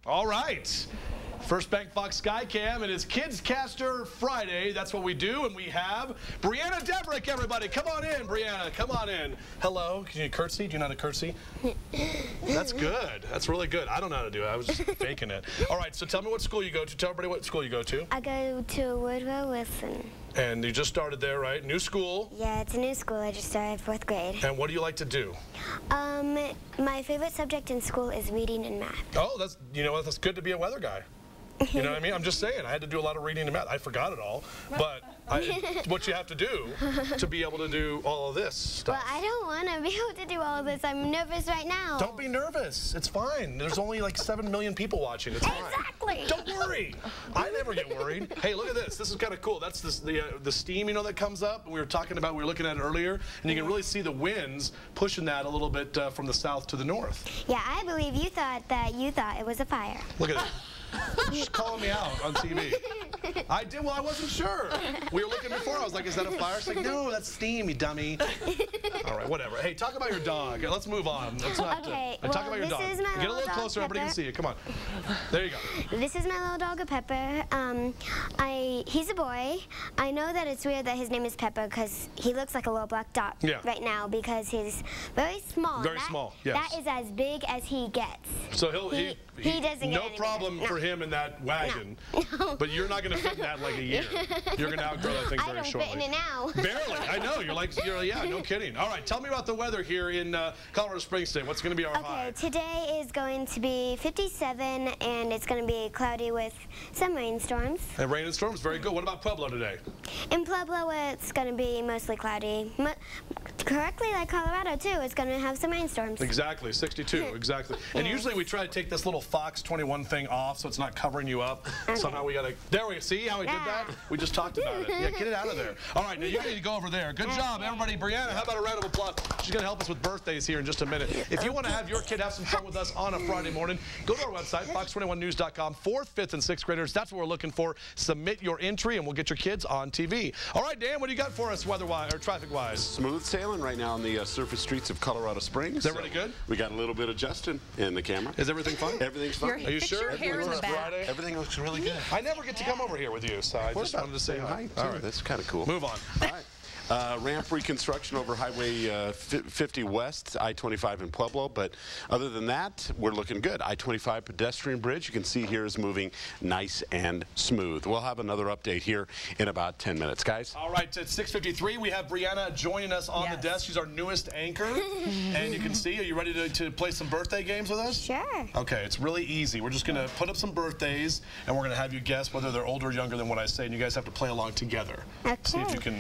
All right. First Bank Fox Skycam, it is Kids Caster Friday. That's what we do, and we have Brianna Deverick, everybody. Come on in, Brianna. Come on in. Hello. Can you curtsy? Do you know how to curtsy? That's good. That's really good. I don't know how to do it. I was just faking it. All right, so tell me what school you go to. Tell everybody what school you go to. I go to Woodrow Wilson. And you just started there, right? New school. Yeah, it's a new school. I just started 4th grade. And what do you like to do? My favorite subject in school is reading and math. Oh, that's, you know what? That's good to be a weather guy. You know what I mean? I'm just saying, I had to do a lot of reading and math. I forgot it all, but it's what you have to do to be able to do all of this stuff. Well, I don't want to be able to do all of this. I'm nervous right now. Don't be nervous. It's fine. There's only like 7 million people watching. It's fine. Exactly. Don't worry. I never get worried. Hey, look at this. This is kind of cool. That's the steam, you know, that comes up. We were looking at it earlier, and you can really see the winds pushing that a little bit from the south to the north. Yeah, I believe you thought it was a fire. Look at it. She's calling me out on TV. I did. Well, I wasn't sure. We were looking before. I was like, is that a fire? She's like, no, that's steam, you dummy. All right, whatever. Hey, talk about your dog. Let's move on. Let's not okay. talk about your dog. Get a little closer. Everybody can see you. Come on. There you go. This is my little dog, Pepper. He's a boy. I know that it's weird that his name is Pepper because he looks like a little black dot right now because he's very small. Very small. Yes. That is as big as he gets. So he doesn't get no problem for him in that wagon. No. But you're not going to fit in that like a year. You're going to outgrow that thing very shortly. I don't fit in it now. Barely. I know. Yeah, no kidding. All right, tell me about the weather here in Colorado Springs today. What's going to be our high? Okay, today is going to be 57, and it's going to be cloudy with some rainstorms. And rain and storms, very good. What about Pueblo today? In Pueblo, it's going to be mostly cloudy. Correctly like Colorado, too. It's going to have some rainstorms. Exactly, 62, exactly. And usually we try to take this little Fox 21 thing off so it's not covering you up. Okay. Somehow we got to, there we see how we did that? We just talked about it. Yeah, get it out of there. All right, now you need to go over there. Good job, everybody. Brianna, how about a round of applause? She's going to help us with birthdays here in just a minute. If you want to have your kid have some fun with us on a Friday morning, go to our website, fox21news.com. 4th, 5th, and 6th graders, that's what we're looking for. Submit your entry, and we'll get your kids on TV. All right, Dan, what do you got for us weather-wise or traffic-wise? Smooth sailing right now on the surface streets of Colorado Springs. Is that really good? We got a little bit of Justin in the camera. Is everything fine? Everything's fine. Are you sure? Friday. Everything looks really good. I never get to come over here with you, so I just wanted to say hi. All right, that's kind of cool. Move on. All right. Ramp reconstruction over Highway 50 West, I-25 in Pueblo, but other than that, we're looking good. I-25 pedestrian bridge, you can see here, is moving nice and smooth. We'll have another update here in about 10 minutes, guys. All right, at 6:53, we have Brianna joining us on the desk. She's our newest anchor, and you can see, are you ready to play some birthday games with us? Sure. Okay, it's really easy. We're just going to put up some birthdays, and we're going to have you guess whether they're older or younger than what I say, and you guys have to play along together. Okay. See if you can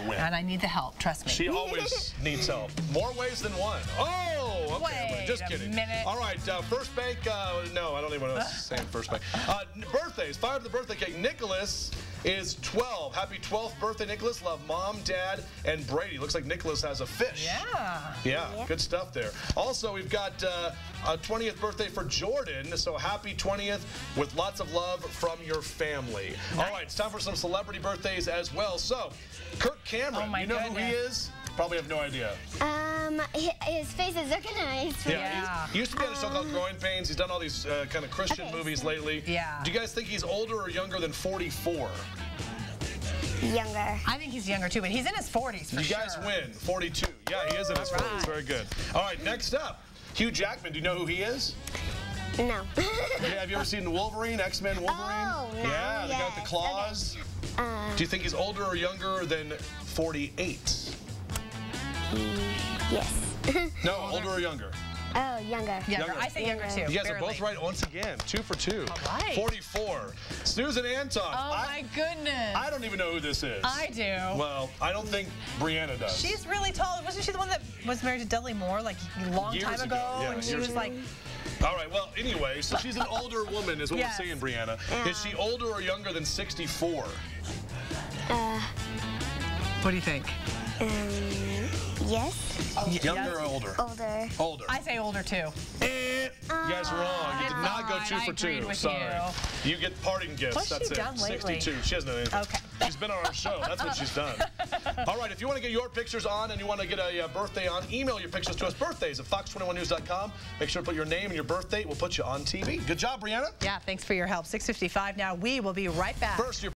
win. And I need the help, trust me. She always needs help. More ways than one. Oh, okay. Wait just kidding. a minute. All right, First Bank, no, I don't even know what I'm saying First Bank. Birthdays, fire to the birthday cake. Nicholas is 12. Happy 12th birthday, Nicholas. Love Mom, Dad, and Brady. Looks like Nicholas has a fish. Yeah, good stuff there. Also, we've got a 20th birthday for Jordan, so happy 20th with lots of love from your family. Nice. All right, it's time for some celebrity birthdays as well. So, Kirk Cameron, you know who he is? Probably have no idea. His face is recognized. Yeah. He used to be on a show called Growing Pains. He's done all these kind of Christian movies lately. Yeah. Do you guys think he's older or younger than 44? Younger. I think he's younger too, but he's in his 40s for sure. You guys win. 42. Yeah, he is in his 40s. Very good. All right, next up, Hugh Jackman. Do you know who he is? No. Have you ever seen Wolverine, X-Men Wolverine? Oh, no. Yeah, the guy with the claws. Okay. Do you think he's older or younger than 48? Yes. No, older or younger? Oh, younger. Younger. I say younger too. You guys are both right once again. 2 for 2. All right. 44. Snooze and Anton. Oh my goodness. I don't even know who this is. I do. Well, I don't think Brianna does. She's really tall. Wasn't she the one that was married to Dudley Moore like a long time ago? Yeah, and she was like... All right, well, anyway, so she's an older woman is what we're saying, Brianna. Is she older or younger than 64? What do you think? Yes. Younger or older? Older. Older. I say older too. You guys are wrong. You did not go 2 for 2. Sorry. You get parting gifts. What's That's she done lately? 62. She hasn't done anything. Okay. She's been on our show. That's what she's done. All right, if you want to get your pictures on and you want to get a birthday on, email your pictures to us, birthdays@fox21news.com. Make sure to put your name and your birth date. We'll put you on TV. Good job, Brianna. Yeah, thanks for your help. 6:55 now. We will be right back. First, your